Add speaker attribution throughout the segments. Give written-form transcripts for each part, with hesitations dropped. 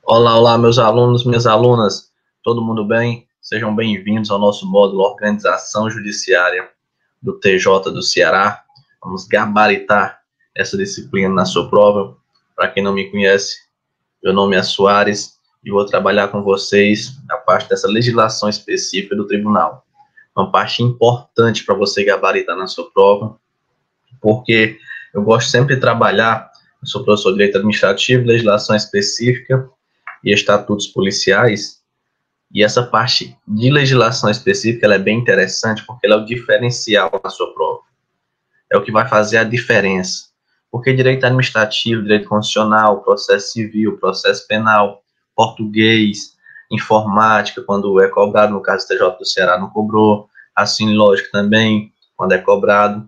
Speaker 1: Olá, olá, meus alunos, minhas alunas, todo mundo bem? Sejam bem-vindos ao nosso módulo Organização Judiciária do TJ do Ceará. Vamos gabaritar essa disciplina na sua prova. Para quem não me conhece, meu nome é Soares e vou trabalhar com vocês a parte dessa legislação específica do tribunal. Uma parte importante para você gabaritar na sua prova, porque eu gosto sempre de trabalhar, eu sou professor de Direito Administrativo, legislação específica e estatutos policiais, e essa parte de legislação específica ela é bem interessante porque ela é o diferencial na sua prova. É o que vai fazer a diferença. Porque direito administrativo, direito constitucional, processo civil, processo penal, português, informática, quando é cobrado, no caso do TJ do Ceará não cobrou, assim lógico também, quando é cobrado,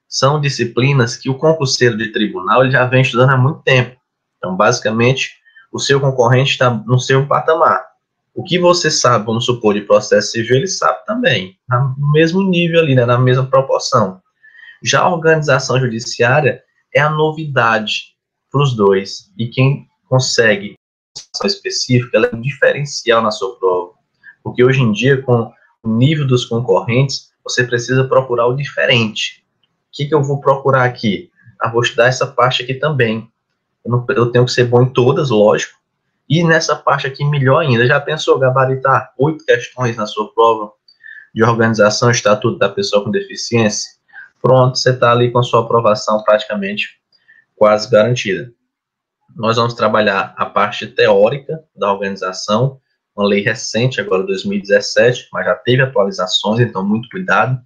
Speaker 1: são disciplinas que o concurseiro de tribunal ele já vem estudando há muito tempo. Então, basicamente, o seu concorrente está no seu patamar. O que você sabe, vamos supor, de processo civil, ele sabe também, no mesmo nível ali, né, na mesma proporção. Já a organização judiciária é a novidade para os dois. E quem consegue uma específica, ela é um diferencial na sua prova. Porque hoje em dia, com o nível dos concorrentes, você precisa procurar o diferente. O que eu vou procurar aqui? Vou estudar essa parte aqui também. Eu tenho que ser bom em todas, lógico. E nessa parte aqui, melhor ainda. Já pensou gabaritar 8 questões na sua prova de organização e estatuto da pessoa com deficiência? Pronto, você está ali com a sua aprovação praticamente quase garantida. Nós vamos trabalhar a parte teórica da organização, uma lei recente, agora 2017, mas já teve atualizações, então muito cuidado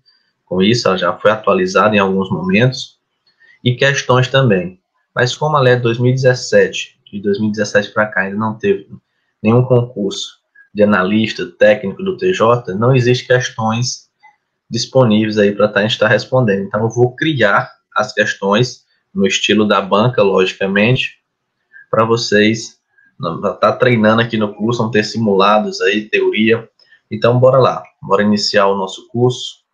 Speaker 1: com isso, ela já foi atualizada em alguns momentos, e questões também. Mas como a lei é de 2017, de 2017 para cá ainda não teve nenhum concurso de analista técnico do TJ, não existe questões disponíveis aí para a gente estar respondendo. Então eu vou criar as questões no estilo da banca, logicamente, para vocês estar treinando aqui no curso, vão ter simulados aí, teoria. Então bora lá, bora iniciar o nosso curso.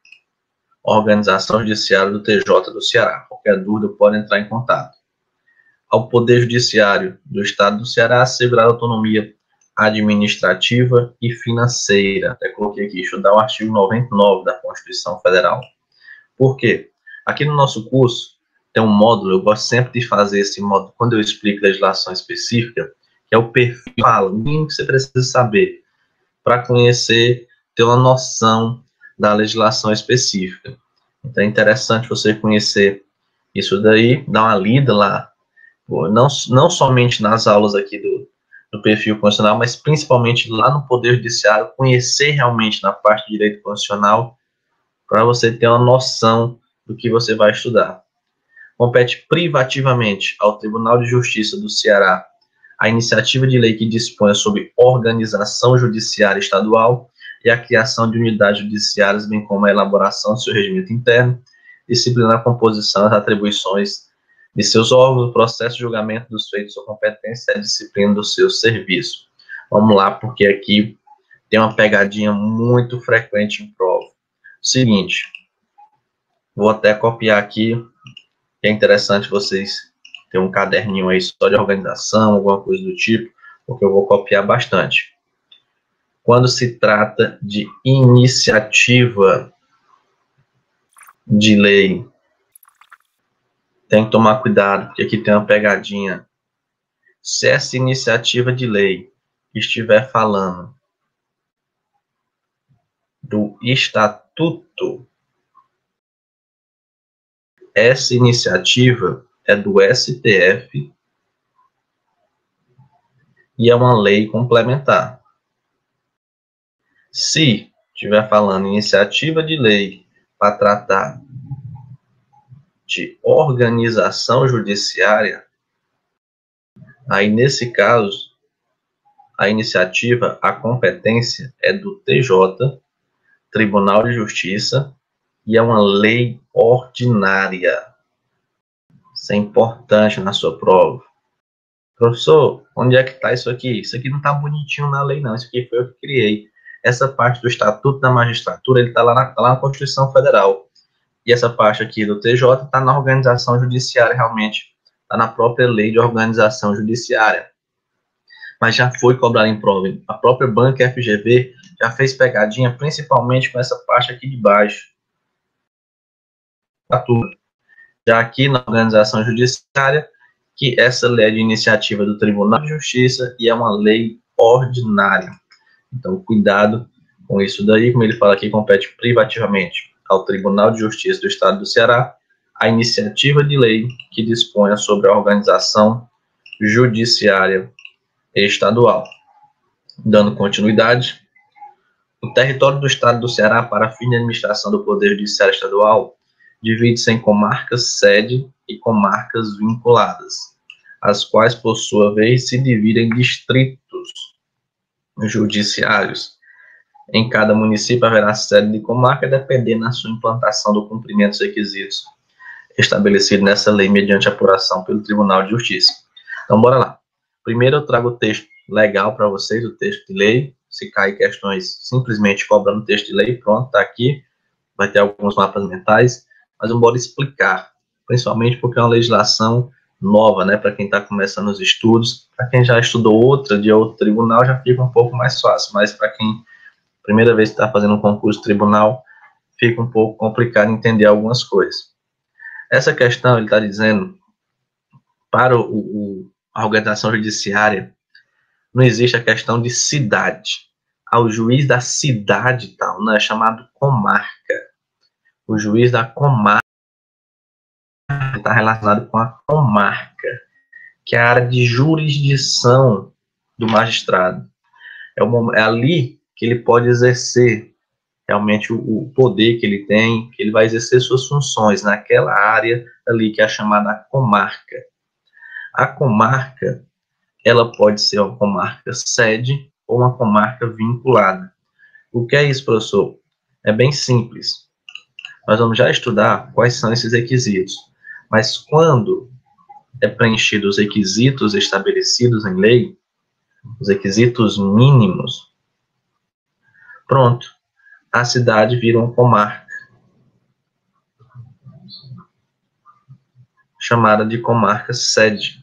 Speaker 1: Organização Judiciária do TJ do Ceará. Qualquer dúvida pode entrar em contato. Ao Poder Judiciário do Estado do Ceará assegurar a autonomia administrativa e financeira. Até coloquei aqui, estudar o artigo 99 da Constituição Federal. Por quê? Aqui no nosso curso tem um módulo, eu gosto sempre de fazer esse módulo quando eu explico legislação específica, que é o perfil, o mínimo que você precisa saber para conhecer, ter uma noção da legislação específica. Então é interessante você conhecer isso daí, dar uma lida lá, não somente nas aulas aqui do perfil constitucional, mas principalmente lá no Poder Judiciário, conhecer realmente na parte de direito constitucional, para você ter uma noção do que você vai estudar. Compete privativamente ao Tribunal de Justiça do Ceará a iniciativa de lei que dispõe sobre organização judiciária estadual e a criação de unidades judiciárias, bem como a elaboração do seu regimento interno, disciplinar a composição e as atribuições de seus órgãos, o processo de julgamento dos feitos de sua competência e a disciplina do seu serviço. Vamos lá, porque aqui tem uma pegadinha muito frequente em prova. Seguinte, vou até copiar aqui, que é interessante vocês terem um caderninho aí só de organização, alguma coisa do tipo, porque eu vou copiar bastante. Quando se trata de iniciativa de lei, tem que tomar cuidado, porque aqui tem uma pegadinha. Se essa iniciativa de lei estiver falando do estatuto, essa iniciativa é do STF e é uma lei complementar. Se estiver falando iniciativa de lei para tratar de organização judiciária, aí nesse caso, a iniciativa, a competência é do TJ, Tribunal de Justiça, e é uma lei ordinária. Isso é importante na sua prova. Professor, onde é que está isso aqui? Isso aqui não está bonitinho na lei, não. Isso aqui foi eu que criei. Essa parte do Estatuto da Magistratura, ele está lá na Constituição Federal. E essa parte aqui do TJ está na organização judiciária, realmente, está na própria lei de organização judiciária. Mas já foi cobrado em prova. A própria banca FGV já fez pegadinha, principalmente com essa parte aqui de baixo. Já aqui na organização judiciária, que essa lei é de iniciativa do Tribunal de Justiça e é uma lei ordinária. Então, cuidado com isso daí, como ele fala aqui, compete privativamente ao Tribunal de Justiça do Estado do Ceará a iniciativa de lei que disponha sobre a organização judiciária estadual. Dando continuidade, o território do Estado do Ceará para fim de administração do Poder Judiciário Estadual divide-se em comarcas sede e comarcas vinculadas, as quais, por sua vez, se dividem em distritos judiciários. Em cada município haverá sede de comarca, dependendo da sua implantação do cumprimento dos requisitos estabelecidos nessa lei mediante apuração pelo Tribunal de Justiça. Então, bora lá. Primeiro eu trago o texto legal para vocês, o texto de lei. Se cair questões, simplesmente cobrando o texto de lei, pronto, está aqui. Vai ter alguns mapas mentais, mas eu bora explicar, principalmente porque é uma legislação nova, né, para quem está começando os estudos. Para quem já estudou outra de outro tribunal, já fica um pouco mais fácil, mas para quem primeira vez está fazendo um concurso tribunal, fica um pouco complicado entender algumas coisas. Essa questão, ele está dizendo, para a organização judiciária, não existe a questão de cidade. O juiz da cidade tal, né, é chamado comarca. O juiz da comarca está relacionado com a comarca, que é a área de jurisdição do magistrado. É ali que ele pode exercer realmente o poder que ele tem, que ele vai exercer suas funções naquela área ali que é a chamada comarca. A comarca, ela pode ser uma comarca sede ou uma comarca vinculada. O que é isso, professor? É bem simples. Nós vamos já estudar quais são esses requisitos. Mas quando é preenchido os requisitos estabelecidos em lei, os requisitos mínimos, pronto, a cidade vira uma comarca, chamada de comarca sede.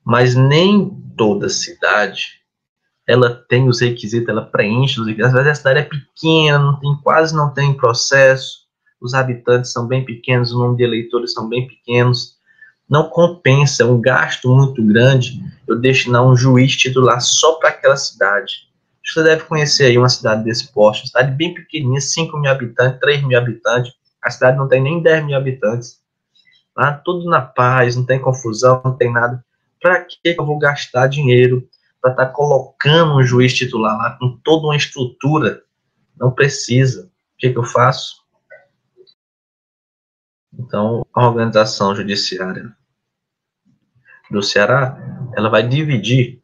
Speaker 1: Mas nem toda cidade, ela tem os requisitos, ela preenche os requisitos. Às vezes a cidade é pequena, quase não tem processo, os habitantes são bem pequenos, o número de eleitores são bem pequenos. Não compensa, é um gasto muito grande eu destinar um juiz titular só para aquela cidade. Você deve conhecer aí uma cidade desse porte, uma cidade bem pequenininha, 5 mil habitantes, 3 mil habitantes. A cidade não tem nem 10 mil habitantes. Lá tudo na paz, não tem confusão, não tem nada. Para que eu vou gastar dinheiro para estar colocando um juiz titular lá com toda uma estrutura? Não precisa. O que eu faço? Então, a organização judiciária do Ceará, ela vai dividir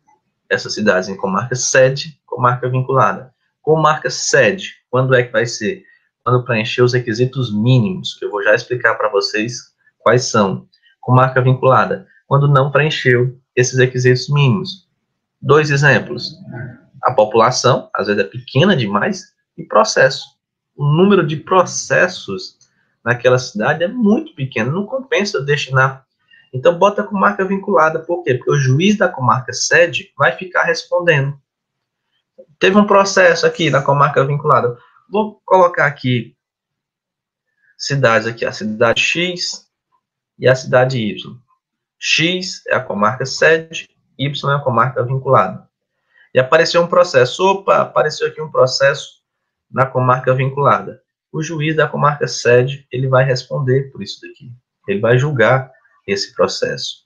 Speaker 1: essas cidades em comarca sede, comarca vinculada. Comarca sede, quando é que vai ser? Quando preencher os requisitos mínimos, que eu vou já explicar para vocês quais são. Comarca vinculada, quando não preencheu esses requisitos mínimos. 2 exemplos. A população, às vezes é pequena demais, e processo. O número de processos naquela cidade é muito pequeno, não compensa destinar. Então, bota a comarca vinculada. Por quê? Porque o juiz da comarca sede vai ficar respondendo. Teve um processo aqui na comarca vinculada. Vou colocar aqui cidades aqui, a cidade X e a cidade Y. X é a comarca sede, Y é a comarca vinculada. E apareceu um processo. Opa, apareceu aqui um processo na comarca vinculada. O juiz da comarca sede, ele vai responder por isso daqui. Ele vai julgar esse processo.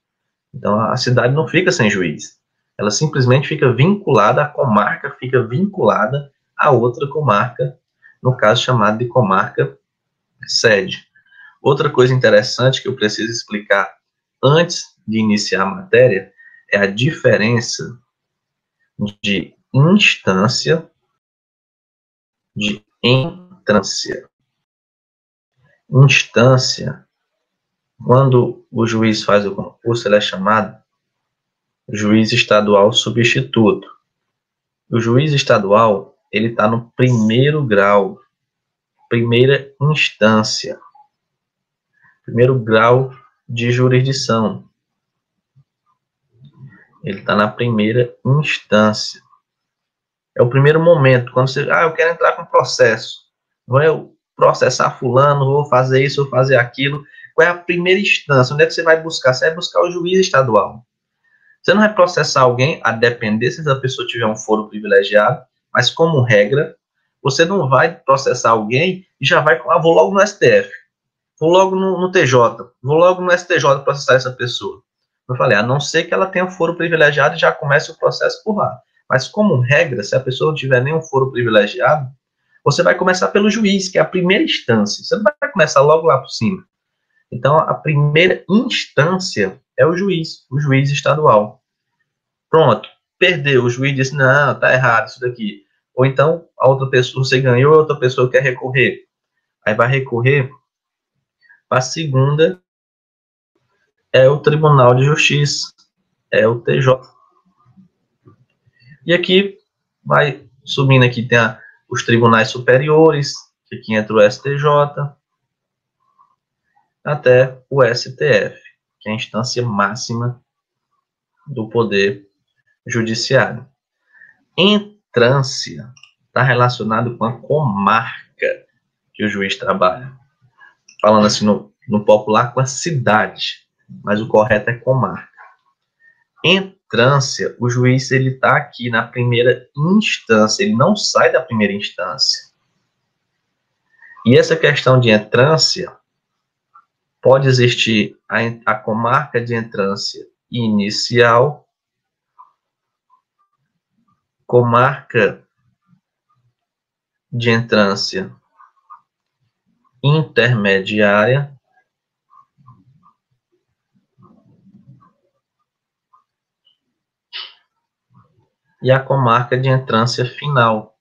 Speaker 1: Então, a cidade não fica sem juiz. Ela simplesmente fica vinculada, a comarca fica vinculada a outra comarca, no caso chamado de comarca sede. Outra coisa interessante que eu preciso explicar antes de iniciar a matéria é a diferença de instância de entrância. Instância, quando o juiz faz o concurso, ele é chamado juiz estadual substituto. O juiz estadual, ele está no primeiro grau. primeira instância, primeiro grau de jurisdição. Ele está na primeira instância. É o primeiro momento, quando você, eu quero entrar com processo. Não é eu processar fulano, vou fazer isso, vou fazer aquilo. Qual é a primeira instância? Onde é que você vai buscar? Você vai buscar o juiz estadual. Você não vai processar alguém, a depender se a pessoa tiver um foro privilegiado, mas como regra, você não vai processar alguém e já vai, vou logo no STF, vou logo no TJ, vou logo no STJ processar essa pessoa. Eu falei, a não ser que ela tenha um foro privilegiado, já comece o processo por lá. Mas como regra, se a pessoa não tiver nenhum foro privilegiado, você vai começar pelo juiz, que é a primeira instância. Você não vai começar logo lá por cima. Então, a primeira instância é o juiz estadual. Pronto, perdeu, o juiz disse, não, tá errado isso daqui. Ou então, a outra pessoa, você ganhou, a outra pessoa quer recorrer. Aí vai recorrer para a segunda, é o Tribunal de Justiça, é o TJ. E aqui, vai subindo aqui, tem os tribunais superiores, que aqui entra o STJ, até o STF, que é a instância máxima do Poder Judiciário. Entrância está relacionado com a comarca que o juiz trabalha. Falando assim no popular, com a cidade, mas o correto é comarca. Entrância, o juiz ele está aqui na primeira instância, ele não sai da primeira instância. E essa questão de entrância, pode existir a comarca de entrância inicial, comarca de entrância intermediária e a comarca de entrância final.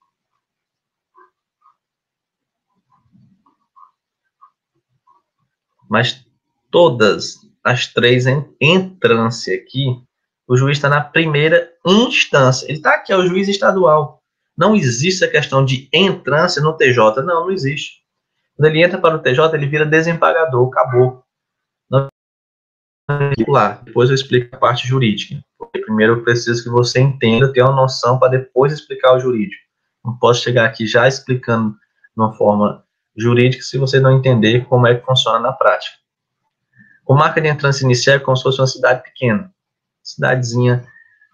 Speaker 1: Mas todas as três em entrância aqui, o juiz está na primeira instância. Ele está aqui, é o juiz estadual. Não existe a questão de entrância no TJ. Não existe. Quando ele entra para o TJ, ele vira desembargador, acabou. Não lá. Depois eu explico a parte jurídica. Porque primeiro eu preciso que você entenda, tenha uma noção para depois explicar o jurídico. Não posso chegar aqui já explicando de uma forma jurídica se você não entender como é que funciona na prática. Comarca de entrância inicial é como se fosse uma cidade pequena. Cidadezinha,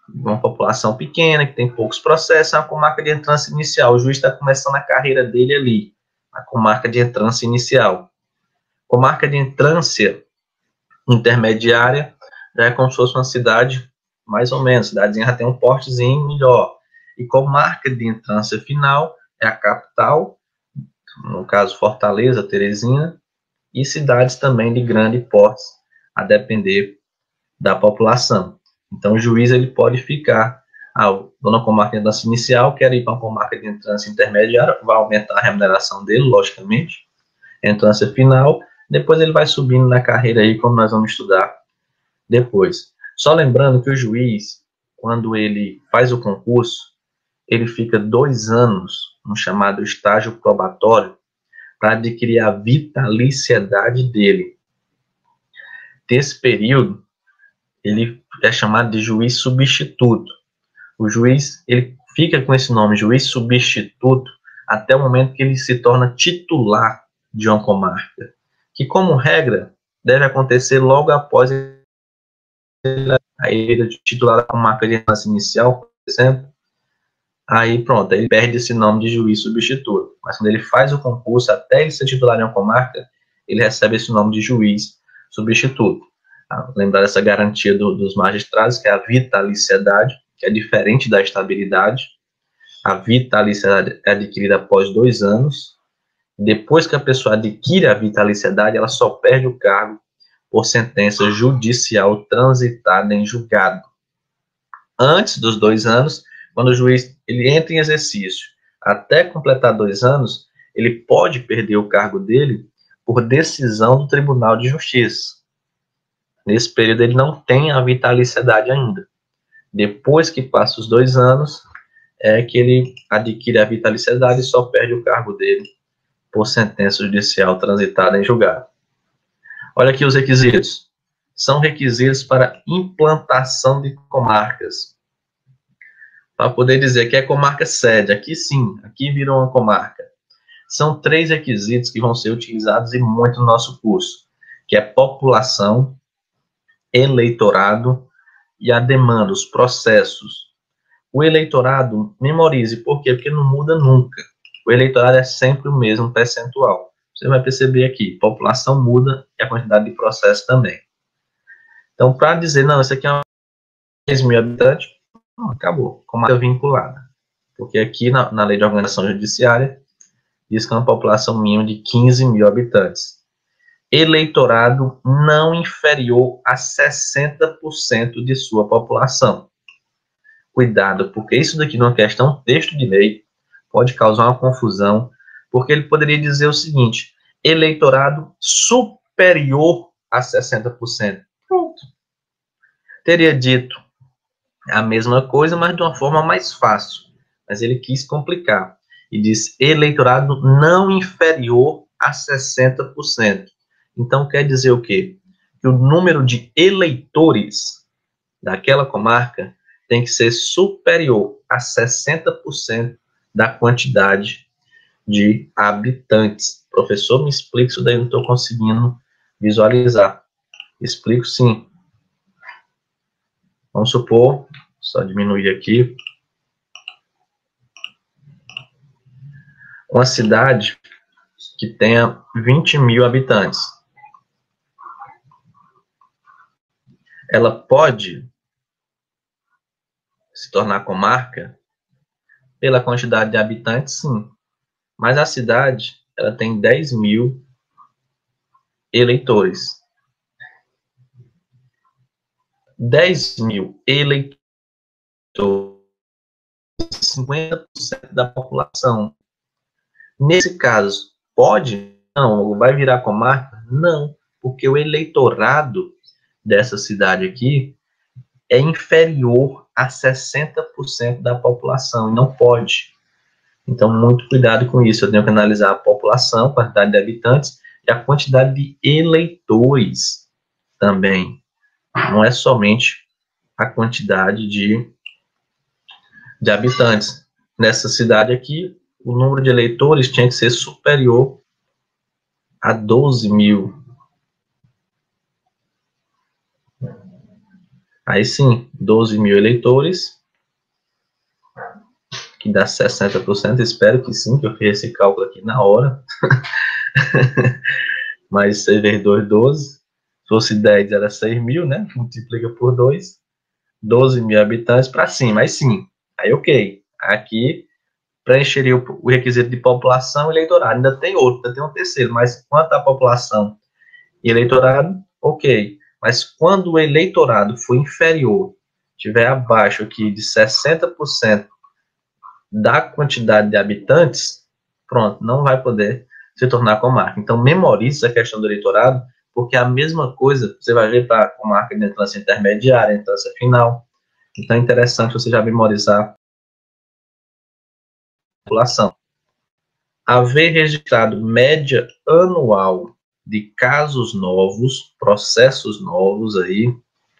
Speaker 1: uma população pequena, que tem poucos processos, é uma comarca de entrância inicial. O juiz está começando a carreira dele ali, a comarca de entrância inicial. Comarca de entrância intermediária já é como se fosse uma cidade, mais ou menos, cidadezinha já tem um portezinho melhor. E comarca de entrância final é a capital, no caso Fortaleza, Teresina, e cidades também de grande porte, a depender da população. Então, o juiz ele pode ficar, estou na comarca de entrância inicial, quero ir para uma comarca de entrância intermediária, vai aumentar a remuneração dele, logicamente, entrância final, depois ele vai subindo na carreira aí, como nós vamos estudar depois. Só lembrando que o juiz, quando ele faz o concurso, ele fica 2 anos no chamado estágio probatório para adquirir a vitaliciedade dele. Nesse período, ele é chamado de juiz substituto. O juiz, ele fica com esse nome, juiz substituto, até o momento que ele se torna titular de uma comarca, que, como regra, deve acontecer logo após a ida de titular da comarca de entrância inicial, por exemplo. Aí, pronto, ele perde esse nome de juiz substituto. Mas quando ele faz o concurso, até ele ser titular em uma comarca, ele recebe esse nome de juiz substituto. Lembrar essa garantia dos magistrados, que é a vitaliciedade, que é diferente da estabilidade. A vitaliciedade é adquirida após 2 anos. Depois que a pessoa adquire a vitaliciedade, ela só perde o cargo por sentença judicial transitada em julgado. Antes dos 2 anos, quando o juiz ele entra em exercício, até completar 2 anos, ele pode perder o cargo dele por decisão do Tribunal de Justiça. Nesse período ele não tem a vitaliciedade ainda. Depois que passa os 2 anos, é que ele adquire a vitaliciedade e só perde o cargo dele por sentença judicial transitada em julgado. Olha aqui os requisitos. São requisitos para implantação de comarcas. Para poder dizer que é comarca sede, aqui sim, aqui virou uma comarca. São 3 requisitos que vão ser utilizados e muito no nosso curso, que é população, eleitorado e a demanda, os processos. O eleitorado, memorize, por quê? Porque não muda nunca. O eleitorado é sempre o mesmo percentual. Você vai perceber aqui, população muda e a quantidade de processo também. Então, para dizer, não, isso aqui é 10 mil habitantes, não, acabou, comarca vinculada. Porque aqui na lei de organização judiciária, diz que é uma população mínima de 15 mil habitantes. Eleitorado não inferior a 60% de sua população. Cuidado, porque isso daqui numa questão texto de lei pode causar uma confusão, porque ele poderia dizer o seguinte, eleitorado superior a 60%. Pronto. Teria dito a mesma coisa, mas de uma forma mais fácil. Mas ele quis complicar. E disse eleitorado não inferior a 60%. Então, quer dizer o quê? Que o número de eleitores daquela comarca tem que ser superior a 60% da quantidade de habitantes. Professor, me explica isso daí, eu não estou conseguindo visualizar. Explico sim. Vamos supor, só diminuir aqui. Uma cidade que tenha 20 mil habitantes. Ela pode se tornar comarca pela quantidade de habitantes, sim. Mas a cidade, ela tem 10 mil eleitores. 10 mil eleitores, 50% da população. Nesse caso, pode? Não. Vai virar comarca? Não. Porque o eleitorado dessa cidade aqui é inferior a 60% da população. E não pode. Então, muito cuidado com isso. Eu tenho que analisar a população, a quantidade de habitantes e a quantidade de eleitores também. Não é somente a quantidade de habitantes. Nessa cidade aqui, o número de eleitores tinha que ser superior a 12 mil. Aí sim, 12 mil eleitores, que dá 60%, espero que sim, que eu fiz esse cálculo aqui na hora. Mas 6 vezes 2, 12. Se fosse 10, era 6 mil, né? Multiplica por 2. 12 mil habitantes para cima. Aí sim, aí ok. Aqui preencheria o requisito de população e eleitorado. Ainda tem outro, ainda tem um terceiro. Mas quanto à população e eleitorado, ok. Mas quando o eleitorado for inferior, estiver abaixo aqui de 60% da quantidade de habitantes, pronto, não vai poder se tornar comarca. Então, memorize a questão do eleitorado, porque é a mesma coisa você vai ver para a comarca de entrância intermediária, entrância final. Então, é interessante você já memorizar a população. Haver registrado média anual de casos novos, processos novos aí,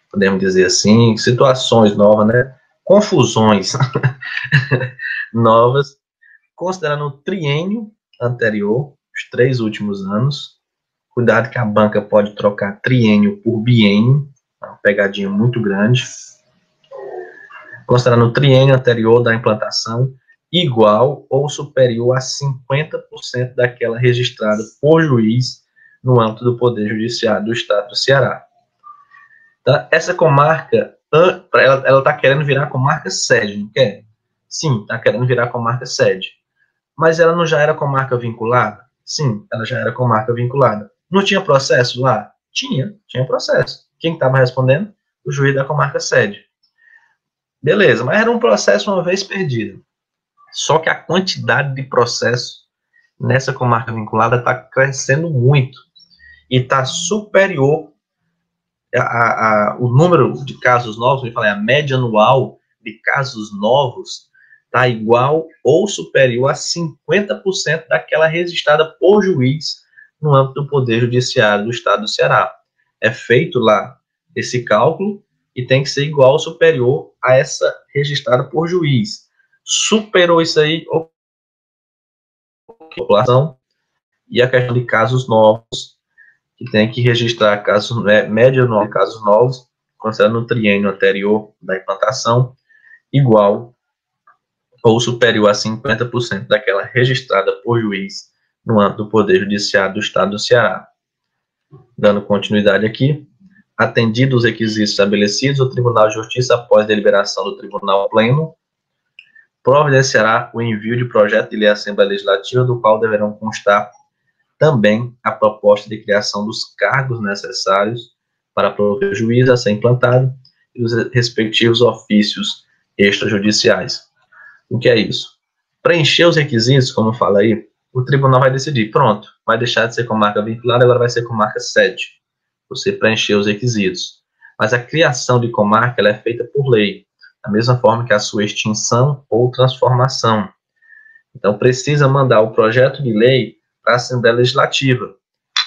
Speaker 1: podemos dizer assim, situações novas, né? Confusões novas, considerando o triênio anterior, os 3 últimos anos. Cuidado que a banca pode trocar triênio por biênio, uma pegadinha muito grande. Considerando o triênio anterior da implantação, igual ou superior a 50% daquela registrada por juiz no âmbito do Poder Judiciário do Estado do Ceará. Então, essa comarca, ela está querendo virar comarca sede, não quer? Sim, está querendo virar comarca sede. Mas ela não já era comarca vinculada? Sim, ela já era comarca vinculada. Não tinha processo lá? Tinha processo. Quem estava respondendo? O juiz da comarca sede. Beleza, mas era um processo uma vez perdido. Só que a quantidade de processo nessa comarca vinculada está crescendo muito. E está superior o número de casos novos, eu falei, a média anual de casos novos está igual ou superior a 50% daquela registrada por juiz no âmbito do Poder Judiciário do Estado do Ceará. É feito lá esse cálculo e tem que ser igual ou superior a essa registrada por juiz. Superou isso aí, população, e a questão de casos novos, que tem que registrar casos, média de casos novos, considerando no triênio anterior da implantação, igual ou superior a 50% daquela registrada por juiz no âmbito do Poder Judiciário do Estado do Ceará. Dando continuidade aqui, atendidos os requisitos estabelecidos, o Tribunal de Justiça, após deliberação do Tribunal Pleno, providenciará o envio de projeto de lei à Assembleia Legislativa, do qual deverão constar também a proposta de criação dos cargos necessários para prover o juiz a ser implantado e os respectivos ofícios extrajudiciais. O que é isso? Preencher os requisitos, como fala aí, o tribunal vai decidir, pronto, vai deixar de ser comarca vinculada, agora vai ser comarca sede. Você preencheu os requisitos. Mas a criação de comarca ela é feita por lei, da mesma forma que a sua extinção ou transformação. Então, precisa mandar o projeto de lei para a Assembleia Legislativa,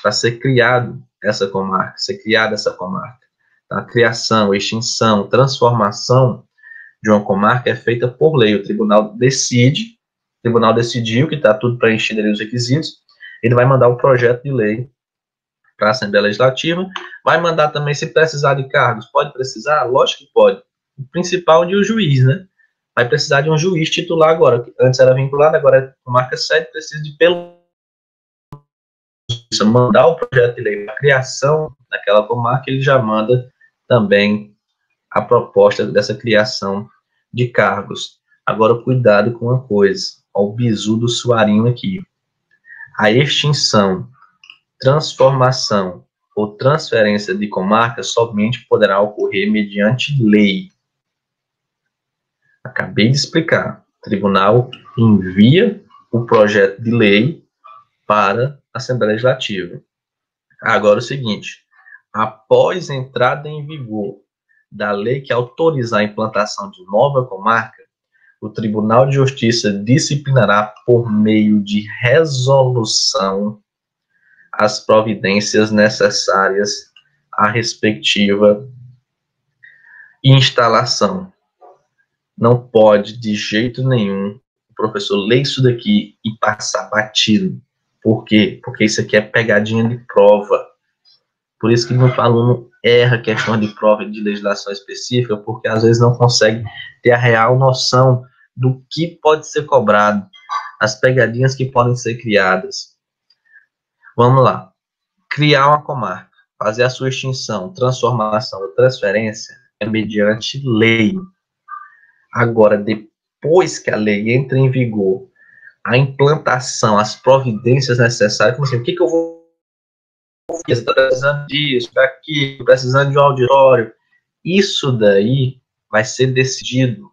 Speaker 1: para ser criado essa comarca, ser criada essa comarca. Então, a criação, extinção, transformação de uma comarca é feita por lei. O tribunal decide, o tribunal decidiu que está tudo preenchido ali os requisitos, ele vai mandar o projeto de lei para a Assembleia Legislativa, vai mandar também se precisar de cargos. Pode precisar? Lógico que pode. O principal de um juiz, né? Vai precisar de um juiz titular agora. Antes era vinculado, agora é comarca sede, precisa de pelo menos mandar o projeto de lei para a criação daquela comarca, ele já manda também a proposta dessa criação de cargos. Agora, cuidado com uma coisa, olha o bizu do suarinho aqui. A extinção, transformação ou transferência de comarca somente poderá ocorrer mediante lei. Acabei de explicar. O tribunal envia o projeto de lei para a Assembleia Legislativa. Agora o seguinte, após a entrada em vigor da lei que autorizar a implantação de nova comarca, o Tribunal de Justiça disciplinará por meio de resolução as providências necessárias à respectiva instalação. Não pode, de jeito nenhum, o professor ler isso daqui e passar batido. Por quê? Porque isso aqui é pegadinha de prova. Por isso que muito aluno erra questão de prova de legislação específica, porque às vezes não consegue ter a real noção do que pode ser cobrado, as pegadinhas que podem ser criadas. Vamos lá. Criar uma comarca, fazer a sua extinção, transformação ou transferência é mediante lei. Agora, depois que a lei entra em vigor, a implantação, as providências necessárias, como assim, o que eu vou fazer? Você está precisando disso, daquilo, precisando de um auditório. Isso daí vai ser decidido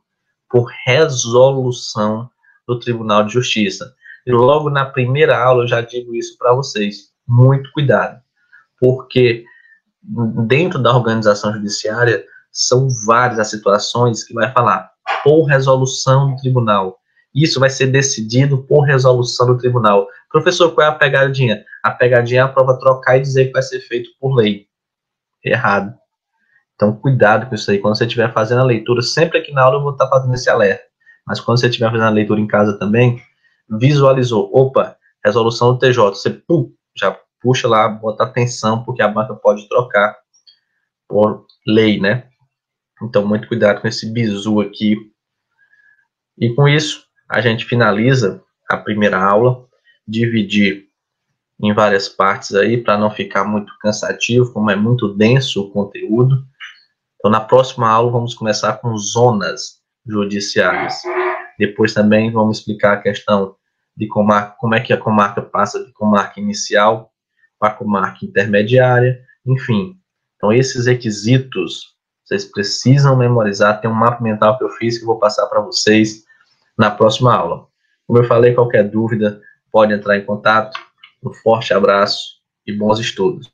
Speaker 1: por resolução do Tribunal de Justiça. E logo na primeira aula eu já digo isso para vocês. Muito cuidado, porque dentro da organização judiciária são várias as situações que vai falar por resolução do tribunal. Isso vai ser decidido por resolução do tribunal. Professor, qual é a pegadinha? A pegadinha é a prova trocar e dizer que vai ser feito por lei. Errado. Então, cuidado com isso aí. Quando você estiver fazendo a leitura, sempre aqui na aula eu vou estar fazendo esse alerta. Mas quando você estiver fazendo a leitura em casa também, visualizou, opa, resolução do TJ, você já puxa lá, bota atenção, porque a banca pode trocar por lei, né? Então, muito cuidado com esse bizu aqui. E com isso, a gente finaliza a primeira aula, dividir em várias partes aí, para não ficar muito cansativo, como é muito denso o conteúdo. Então, na próxima aula, vamos começar com zonas judiciárias. Depois também vamos explicar a questão de comarca, como é que a comarca passa de comarca inicial para comarca intermediária, enfim. Então, esses requisitos, vocês precisam memorizar. Tem um mapa mental que eu fiz que eu vou passar para vocês na próxima aula. Como eu falei, qualquer dúvida, pode entrar em contato. Um forte abraço e bons estudos.